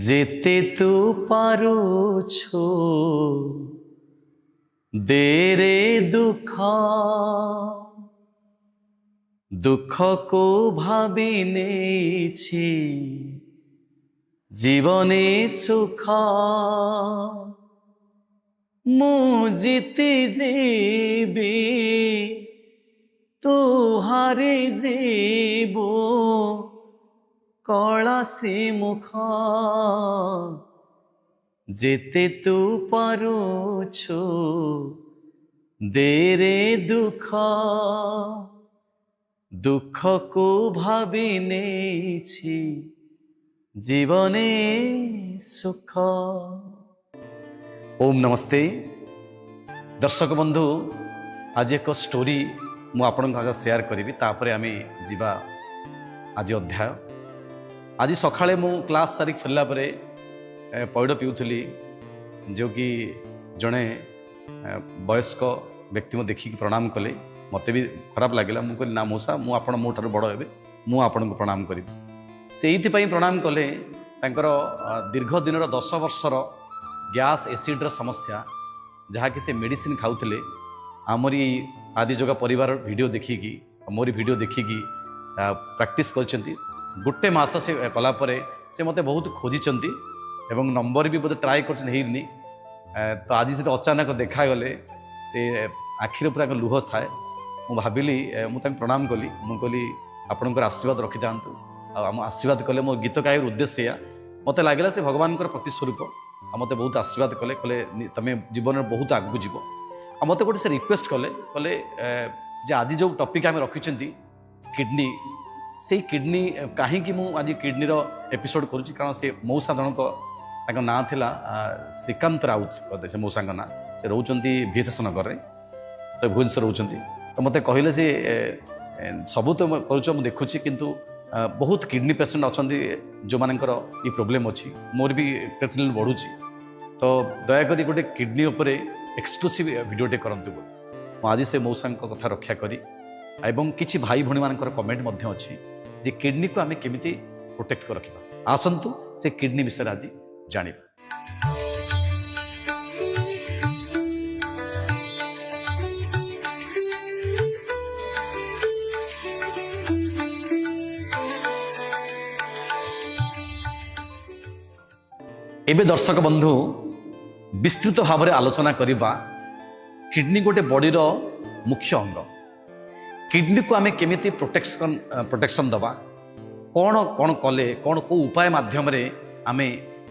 যেতে তু পারুছো দেরে দুঃখ দুঃখকো ভাবি নেছি জীবনে সুখ মু জিতি যাবি তু হারি যাব কলা শ্রীমুখ যেতে তু পারুছো দেরে দুঃখ দুঃখকো ভাবি নেছি জীবনে সুখ। ओम नमस्ते दर्शक बंधु आज एक स्टोरी मु आपण आगे शेयर करी तापर आम जीवा आज अध्याय। आज सकाळे मु क्लास सारी फेरला परे पैड पिउथली जो कि जड़े वयस्क व्यक्ति मो देखिक प्रणाम कले मते भी खराब लगे मु कहली ना मौसा मु आपण मो ठार बड़ हे मु आपण को प्रणाम करी से प्रणाम कले तांकर दीर्घ दिन 10 वर्षर गैस एसिड्र समस्या जहाँ कि से मेडिसिन खाऊले आमरी आदिजोगा परिवार वीडियो देखिकी मोरी वीडियो देखिकी प्रैक्टिस करछंती गोटे मास से कलापर से मते बहुत खोजिचंती एवं नंबर भी बोधे ट्राए करनी तो आज से अचानक देखागले से आखिर पूरा लुह थाए मुझे भाविली मुझे प्रणाम कली मुझे कहली आपणकर आशीर्वाद रखी था आम आशीर्वाद कले मो गीत गायर उद्देश्य या मत लगला से भगवान प्रतिस्वरूप मत बहुत आशीर्वाद कले कले तुम जीवन में बहुत आगू जीव मत गोटे से रिक्वेस्ट कले कले जे आज जो टॉपिक आम रखिंट किडनी से किडनी कहीं आज किडनी एपिसोड करुँच कारण से मौसा जनक ना थिला श्रीकांत राउत से मौसा ना से रोचंती VSS नगर में तो भुवनेश्वर रोचंती तो मत कहले जे सबू तो करुच देखुची किंतु बहुत किडनी पेसेंट अच्छा जो मानकर ये प्रोब्लेम अच्छी मोर भी ट्रीटमेंट बढ़ुची तो दयाकोरी गोटे किडनी उपर एक्सक्लूसिव वीडियोटे करंतु आज से मौसा कथा रक्षा करी एवं किछि भाई भणी मानकर कमेंट मध्य अच्छी जे किडनी को आम केमिति प्रोटेक्ट कर रखिबा आसंतु से किडनी विषय आज जानिबा। एबे दर्शक बंधु विस्तृत भाव में आलोचना करिबा किडनी गोटे बॉडीर मुख्य अंग किडनी को आमे केमिति प्रोटेक्शन दबा कौन कौन कले कौन को उपाय माध्यम रे आमे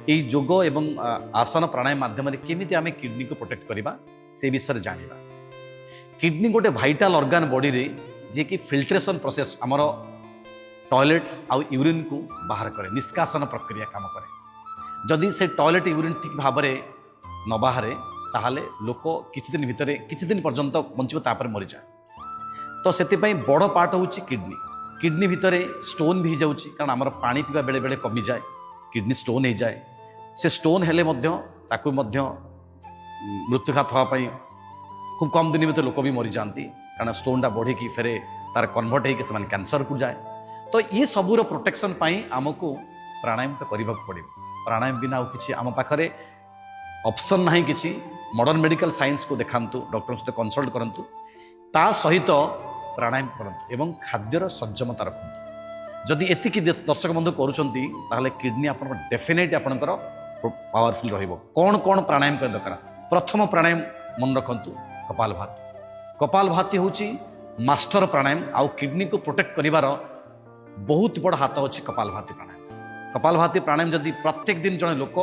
ये योग एवं आसन प्राणायाम माध्यम रे केमिति आमे किडनी को प्रोटेक्ट करिबा से विषय जानिबा। किडनी गोटे वाइटल ऑर्गन बॉडी रे जे कि फिल्ट्रेशन प्रोसेस हमर टॉयलेट्स आ यूरिन को बाहर करे निष्कासन प्रक्रिया काम करे जदि से टॉयलेट यूरिन ठीक भाव में न बाहर ताहले लोक किछि दिन पर्यंत बंचो तापर मरी जाए तो से बड़ पार्ट हूँ किडनी किडनी भितर स्टोन भी हो जाऊँगी कारण आमर पानी पीवा बेले बेले कमी जाए किडनी स्टोन हो जाए से स्टोन हेले मृत्युघात होगापाई खूब कम दिन भर लोक भी मरी जाती कारण स्टोनटा बढ़ी फेरे तार कन्वर्ट होकर से कैंसर को जाए तो ये सबूर प्रोटेक्शन आमको प्राणायाम तो करने पड़ो प्राणायाम बिना किसी आम पाखे ऑप्शन ना कि मॉडर्न मेडिकल साइंस को देखातु डॉक्टर सहित कंसल्ट करंतु ता सहित प्राणायाम करंतु एवं खाद्यर संयमता रखंतु जदि एतिकी दर्शक बंधु करूछंती ताहले किडनी आपन डेफिनेट आपनकर पावरफुल रहिबो। कौन कौन प्राणायाम कर दरकार प्रथम प्राणायाम मन रखंतु कपालभाति होची मास्टर प्राणायाम आउ किडनी को प्रोटेक्ट करिवार बहुत बड़ हाथ अछि कपालभाति प्राणायाम जदि प्रत्येक दिन जड़े लोक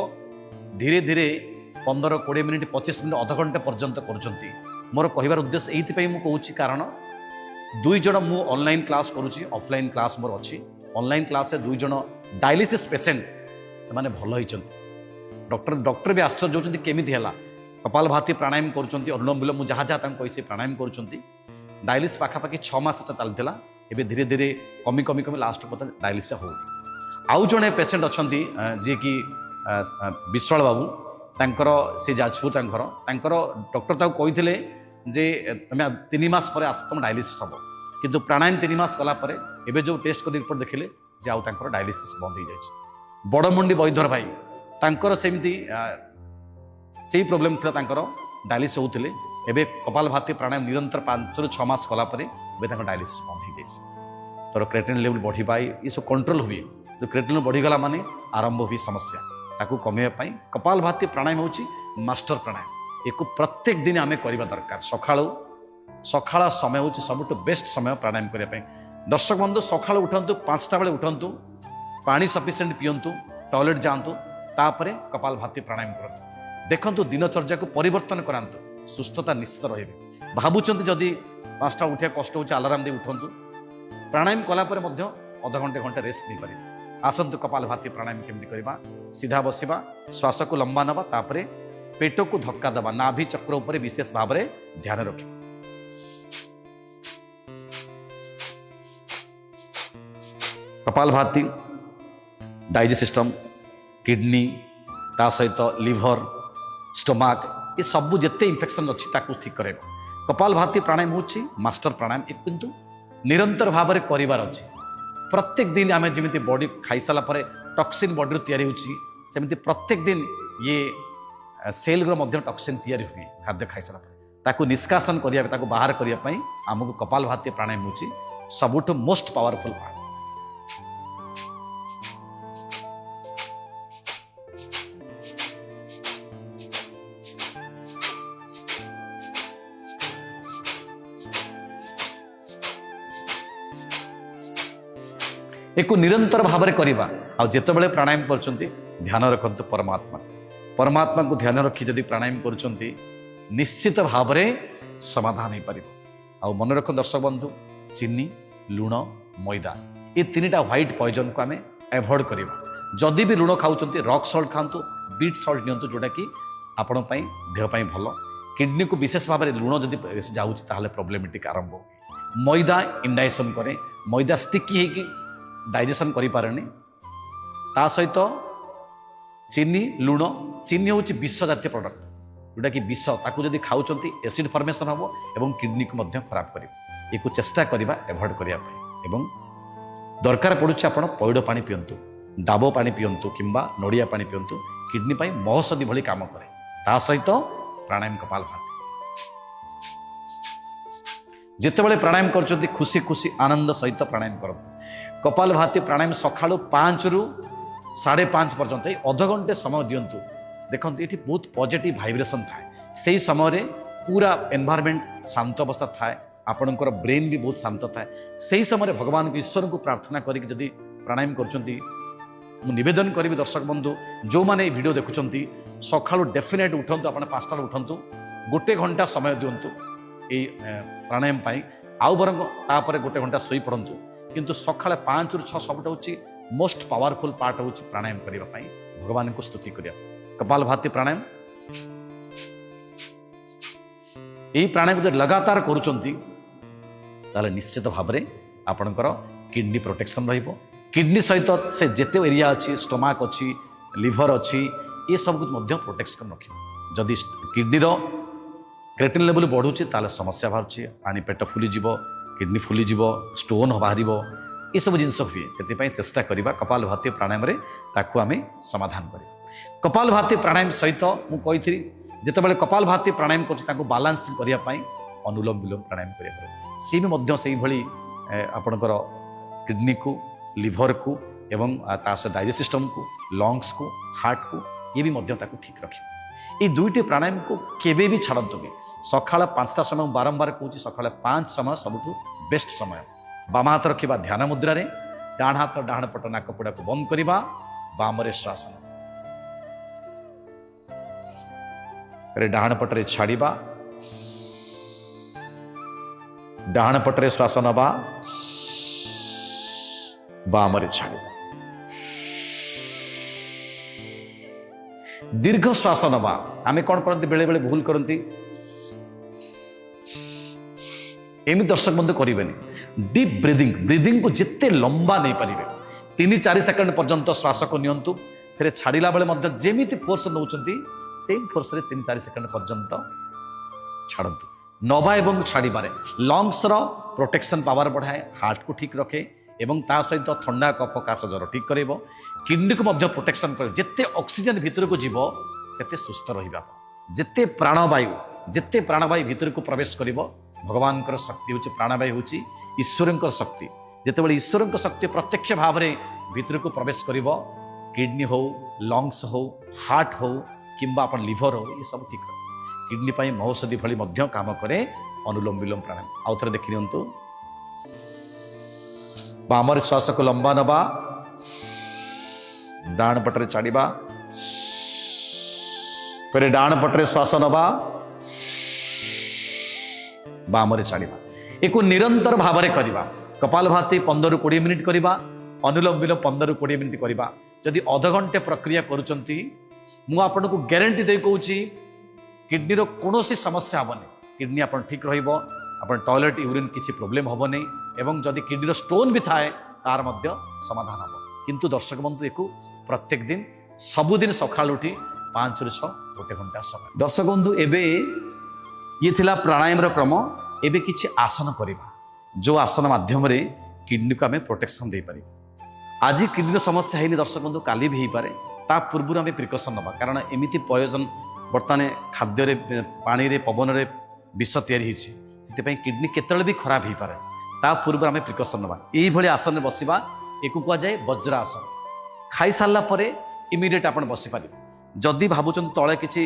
धीरे धीरे 15-20 मिनिट 25 मिनिट अध घंटे पर्यंत करुँच मोर कहबार उद्देश्य ये कहूँ कारण 2 जन मु ऑनलाइन क्लास करुँची ऑफलाइन क्लास मोर अच्छी ऑनलाइन क्लास 2 जन डायलिसिस पेसेंट से माने भल होइचंती डॉक्टर भी आश्चर्य होचंती केमिति हला कपालभाति प्राणायाम करुँच अनुलोम विलोम मु जहाँ जहाँ कही प्राणायाम करुँच डायलिसिस पाखापाखि 6 मास चलता एवं धीरे धीरे कमी कमी कमी लास्ट पर्यंत डायलिसिस हो आउ जड़े पेसेंट अच्छा जी कि विश्वाल बाबू तांकर से जाजपुर तांकर डॉक्टर ताको कही जे तुम 3 मास पर आस तुम डायलिसिस हम किंतु प्राणायाम 3 मास कलापर एवं जो टेस्ट कर रिपोर्ट देखिले जे आउ तांकर डायलिसिस बंद हो जाए। बड़मुंडी वैद्यर भाई तांकर सेमती सेही प्रोब्लेम थिला तांकर डायलिसिस होउथिले एबे कपालभाति प्राणायाम निरंतर 5 ରୁ 6 मास कला परे एबे तांकर डायलिसिस बंद हो जाइछ तर क्रिएटिनिन लेवल बढ़िबा ये सब कंट्रोल हुए जो क्रिएटिनिन बढ़ी गला माने आरंभ हुई समस्या ताकू कमेय पई कपालभाति प्राणायाम होउची मास्टर प्राणायाम एको प्रत्येक दिन आमे करबा दरकार सखाळा समय होउची सबटु बेस्ट समय प्राणायाम करिया पई दर्शक बंधु सखाळ उठंतु 5टा बेले उठंतु पानी सफिशिएंट पियंतु टॉयलेट जांतु तापरे कपालभाति प्राणायाम करंतु देखंतु दिनचर्या को परिवर्तन करांतु सुस्थता निश्चित रहिबे भाबुचंती जदी 5टा उठिया कष्ट होउची अलार्म दे उठंतु प्राणायाम कला परे मध्य आधा घंटे रेस्ट नहीं पारे आसंतु कपालभाति प्राणायाम केमती करबा सीधा बसिबा श्वास को लंबा नबा तापरे पेट को धक्का दबा नाभि चक्र उपरे विशेष भाव में ध्यान रखिबा कपालभाति डाइजेस्ट सिस्टम किडनी ता सहित लिवर स्टोमाक ये सबू जिते इन्फेक्शन अच्छी ताकू ठीक करे कपालभाति प्राणायाम होची मास्टर प्राणायाम एक किंतु निरंतर भाव में करार अच्छी प्रत्येक दिन आम जमी बॉडी खाई सारा पर टॉक्सिन बॉडी तैयारी होची सेमती प्रत्येक दिन ये सेल टॉक्सिन तैयारी हुए खाद्य खाई सारा ताकू निष्कासन करिया ताकू बाहर करिया पई हमको कपालभाति प्राणायाम होची सबुठु मोस्ट पावरफुल प्राणायाम एक निरंतर भाव में करवा आते बड़े प्राणायाम कर ध्यान रखु परमात्मा को ध्यान रखी जदि प्राणायाम कर निश्चित भाव में समाधान हो पार आ मन रख दर्शक बंधु चीनी लुण मैदा ये 3टा व्हाइट पॉइजन को आम एवॉइड करवा जदि भी लुण खाऊँ रॉक सल्ट खातु बीट सल्ट नि जोटा कि आपण देहपाई भल किडनी को विशेष भाव में लुण जब जाऊँगी प्रोब्लेमेटिक आरंभ हो मैदा इंडाइजेशन करे मैदा स्टिकी होगी डाइजेशन करि पारेनी ता सहित चीनी लुण चीनी हूँ विष जातीय प्रोडक्ट जोटा कि विष ताकू जब खाऊँ एसिड फॉर्मेशन हम एवं किडनी को खराब कर ये चेष्टा करवा एवॉइड करने दरकार पड़ुछि आपण पैड़ पानी पियंतु डाब पानी पियंतु किंबा नड़िया पानी पियंतु किडनी पाई महौषधि भली काम करे ता सहित प्राणायाम कपालभाति जितेबाला प्राणायाम कर खुशी खुशी आनंद सहित प्राणायाम करते कपालभाति प्राणायाम सका 5 ରୁ 5:30 पर्यंत अध घंटे समय दिंतु देखो ये बहुत पॉजिटिव वाइब्रेशन थाए से समय पूरा एनवायरनमेंट शांत अवस्था थाए आपणकर ब्रेन भी बहुत शांत थाए से समय भगवान ईश्वर को प्रार्थना करके जदि प्राणायाम कर निवेदन करी दर्शक बंधु जो मैंने वीडियो देखुं सका डेफिनेट उठंतु आप 5टा उठंतु 1 घंटा समय दिंतु ये प्राणायाम आउ बर तापर 1 घंटा शोई पड़तु किंतु सका 5 ରୁ 6 सबटा हूँ मोस्ट पावरफुल पार्ट हूँ प्राणायाम करने भगवान को स्तुति करिया कपालभाति प्राणायाम यही प्राणायाम जो लगातार करुँच निश्चित भाव में आपणकर किडनी प्रोटेक्शन रहिबो किडनी सहित से जेते एरिया अच्छी स्टोमाक अच्छी लिवर अच्छी ये सब प्रोटेक्शन रख जदि किडनीर क्रिएटिनिन लेवल बढ़ुची ताले समस्या बाहर पानी पेट फुलीज किडनी फुलीज स्टोन बाहर ये सब जिनस हुए से चेष्टा करवा कपालभाति प्राणायाम ताकू आम समाधान कर कपालभाति प्राणायाम सहित मुझे जितेबाला कपालभाति प्राणायाम कर बालांस करने अनुलोम विलोम प्राणायाम करें सी भी आपणकर किडनी को लिवर को एवं डाइजेस्ट सिस्टम को लंग्स को हार्ट को ये भी ठीक रखे ये 2टी प्राणायाम को केवे भी छाड़तु भी सका 5टा समय बारंबार कहूँ सका 5 समय सबुठु बेस्ट समय बाम हाथ रखा ध्यान मुद्रा रे डाण हाथ डाण पट नाकपुड़ा को बंद करवा बाम श्वास डाण पटरे छाड़िबा डाण पटरे श्वास नवा बाम छाड़िबा दीर्घ श्वास नवा आम कौन करती बेले बेले भूल करती एमि दर्शक बंधु करें डीप ब्रीदिंग को जिते लंबा नहीं पारे 3-4 सेकंड पर्यंत श्वास को नियंतु फिर छाड़िला बेले जमी फोर्स नौ सेम फोर्स 3-4 सेकंड पर्यंत छाड़तु नवा एवं छाड़बारे लंग्स रो प्रोटेक्शन पावर बढ़ाए हार्ट को ठीक रखे एवं ता सहित ठंडा कफ काश ज्वर ठीक कर किडनी को मध्य प्रोटेक्शन कर जिते ऑक्सीजन भीतर को जीव सेते सुस्थ रहिबा जिते प्राणवायु भीतर को प्रवेश करिवो भगवान शक्ति होची प्राणवायु होची ईश्वर शक्ति जितेबाला ईश्वर शक्ति प्रत्यक्ष भाव में भीतर को प्रवेश करिवो किडनी हो लंग्स हो हार्ट हो किंबा अपन लिवर हो ये सब ठीक किडनी पाई महौषधि भली मध्य काम करे अनुलोम विलोम प्राणायाम आउ थे देखि नियंतु बामर श्वास को लंबा नबा डाण पटरे छाड़िबा फिर डाण पटरे श्वास नबा बामरे छाड़िबा एको निरंतर भाव में करबा कपालभाति 15-20 मिनिट करबा अनुलोम विलोम 15-20 मिनिट करबा जदि अध घंटे प्रक्रिया करूचंती मु आपनको ग्यारंटी दे कहूची किडनी रो कोनोसी समस्या हबनी किडनी अपन ठीक रहिबो अपन टॉयलेट यूरिन किछि प्रॉब्लम हबनी एवं जदि किडनी रो स्टोन भी थाए तार मध्य समाधान हबो किंतु दर्शक बंधु एको प्रत्येक दिन सबुदिन सकाळ उठी 5 ରୁ 6 गोटे घंटा समय दर्शक बंधु एबे ये थिला प्राणायाम रो क्रम एबे किछि आसन करिबा जो आसन माध्यम रे किडनी को आमे प्रोटेक्शन दे पारिबा आज किडनी समस्या है दर्शक बंधु काली भी पारे ता पूर्व आम प्रिकसन नवा कारण एमती पयोजन बर्तमान खाद्य पानी रे पवन रे विष तैयारी से किडनी केतले भी खराब हो पारे ता पूर्व आम प्रिकसन नवा यही आसन में बसवा एक कहुए वज्र आसन खाई सारा पर इमिडिएट आप बसीपारे जदि भावुं तले किसी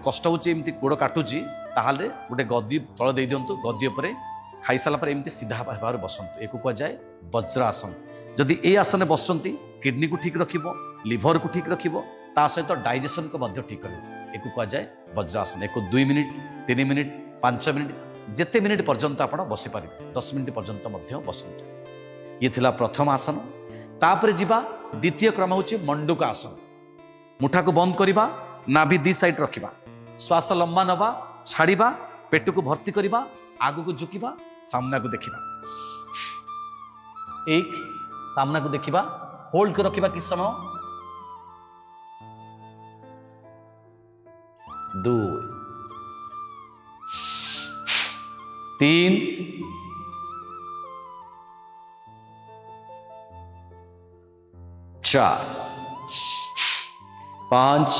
कष्ट होमती गोड़ काटुची ताहले गोटे गदी तले दे दिंतु गदी उपर खाई सारा पर एमती सीधा भाव बसतु एक कहुए वज्र आसन जदि ये आसन बसुंट किडनी को ठीक रखिबो लिवर को ठीक रखिबो ता सहित डाइजेशन को मध्य ठीक करिबो एक कहुए वज्रासन एक 2 मिनिट 3 मिनिट 5 मिनिट जेते मिनिट पर्यंत आप बसी पारे 10 मिनिट पर्यंत मध्य बसंतु ये थिला प्रथम आसन तापर जिबा द्वितीय क्रम होची मंडूक आसन मुठा को बंद करिबा नाभि दी साइड रखिबा श्वास लंबा नबा छाड़िबा पेट को भर्ती करिबा आगु को झुकिबा सामना को देखिबा एक सामना को देखिबा होल्ड कर रखिबा किस समय 2 3 4 5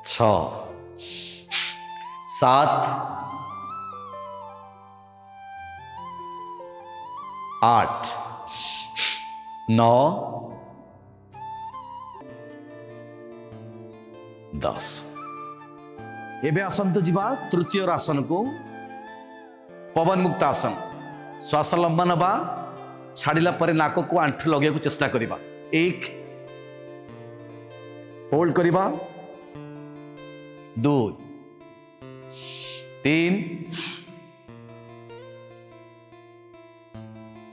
6 7 8 9 10 एबे आसंतु जीवा तृतीय आसन को पवन मुक्त आसन श्वास लंबा नबा छाड़िला परे नाक को आंठु लगे को चेष्टा करिबा एक होल्ड करिबा 2 3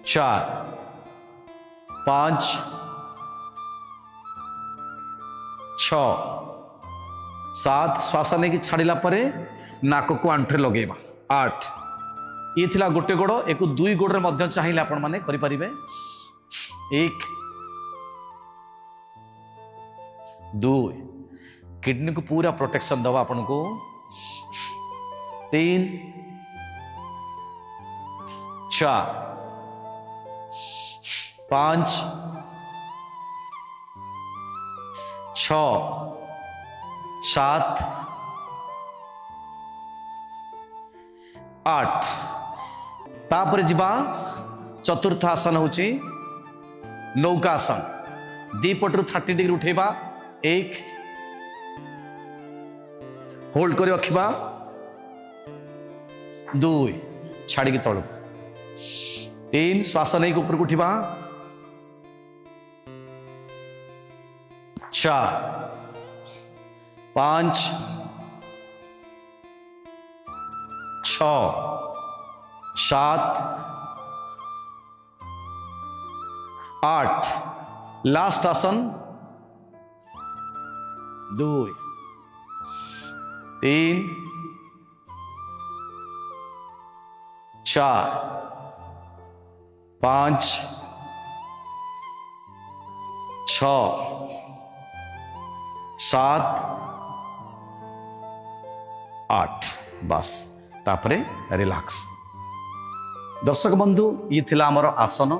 4 5 6 7 श्वास नहीं छाड़िला परे नाक को आंठुरे लगेबा 8 ये थिला गोटे गोड़ एक 2 गोड़ मध्य चाहिए आपण माने करि परिबे 1 2 किडनी को पूरा प्रोटेक्शन दवा आपण को 3 4 5 6 7 8 तापर जिबा चतुर्थ आसन होची नौकासन दीपटू 30 डिग्री उठेबा 1 होल्ड कर रखिबा 2 छाड़ी तलू 3 श्वास नहीं ऊपर उठिबा 4 5 6 7 8 लास्ट आसन 2 3 4 5 6 7 8 बस तापरे रिलैक्स दर्शक बंधु ये थिला आमर आसन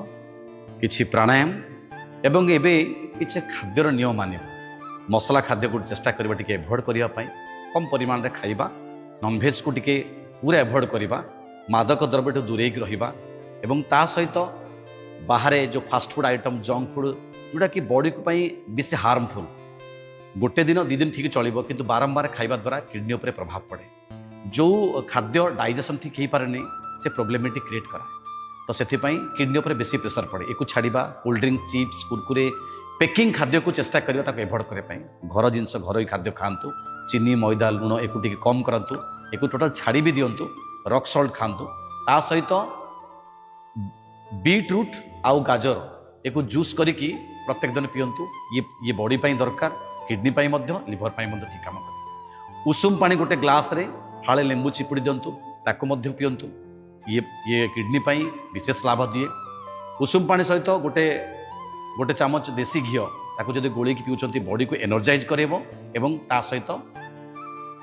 किछि प्राणायाम एवं एबे किछि खाद्यर नियम मानिबा मसला खाद्य को चेष्टा करबा टिके एभॉइड करिया पई कम परिमाण रे खाइबा नॉनवेज को टिके पूरा एभॉइड करिबा मादक द्रव्य ठू दूरेक रहिबा एवं ता सहित बाहर जो fast food item junk food जोटा कि बॉडी को पई बेसी हार्मफुल गोटे दिन 2 दिन ठीक चलिबो किंतु बारंबार खाइबा द्वारा किडनी उपरे प्रभाव पड़े जो खाद्य डाइजेशन ठीक हो पारे से प्रोब्लेमेटिक क्रिएट कराए तो से किडनी उपर बेसी प्रेसर पड़े एक छाड़ा cold drink chips Kurkure packing खाद्य को चेष्टा करवा एभॉइड करने घर जिनस घर खाद्य खातु चीनी मैदा लुण एक कम करतु एक टोटाल छाड़ी भी दिंतु रॉक सॉल्ट खातु ता सहित बीटरूट आउ गाजर एक जूस करिकी प्रत्येक दिन पियंतु ये बॉडी पाई दरकार किडनी पाई मध्य लिवर पाई मध्य ठीक काम करे उषुम पानी गोटे ग्लास रे फाळे लेंबू चिपुड़ी दिंतु ताको मध्य पियंतु ये किडनी पाई विशेष लाभ दिए उषुम पानी सहित गोटे चामच देसी घी ताको जदि गोली पिउचंती बॉडी को एनर्जाइज करेबो एवं ता सहित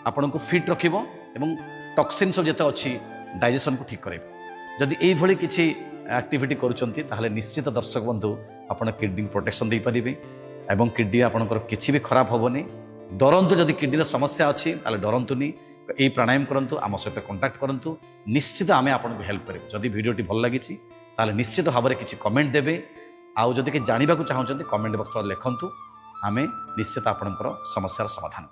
आपन को फिट रखिबो एवं टॉक्सिन सब जते अछि डाइजेशन को ठीक करेबो जदि एई भली किछि एक्टिविटी करूचंती ताहले निश्चित दर्शक बंधु आपण किडनी प्रोटेक्शन दे परिबे एवं किडनी आपनकर किछि भी खराब होबनी डरंतु जदि किडनी समस्या अछि ताहले डरंतुनी এই প্রাণায়াম করন্তু आम सहित कंटाक्ट करନ୍ତୁ निश्चित आमे आपनको हेल्प करिबु जदि वीडियोटी भल लागिछि ताले निश्चित भाବରେ କିଛି कमेंट देबे आउ जदि के जानिबा को चाहउछन्ती कमेंट बॉक्स रे लिखନ୍ତୁ आमे निश्चित आपनकर समस्यार समाधान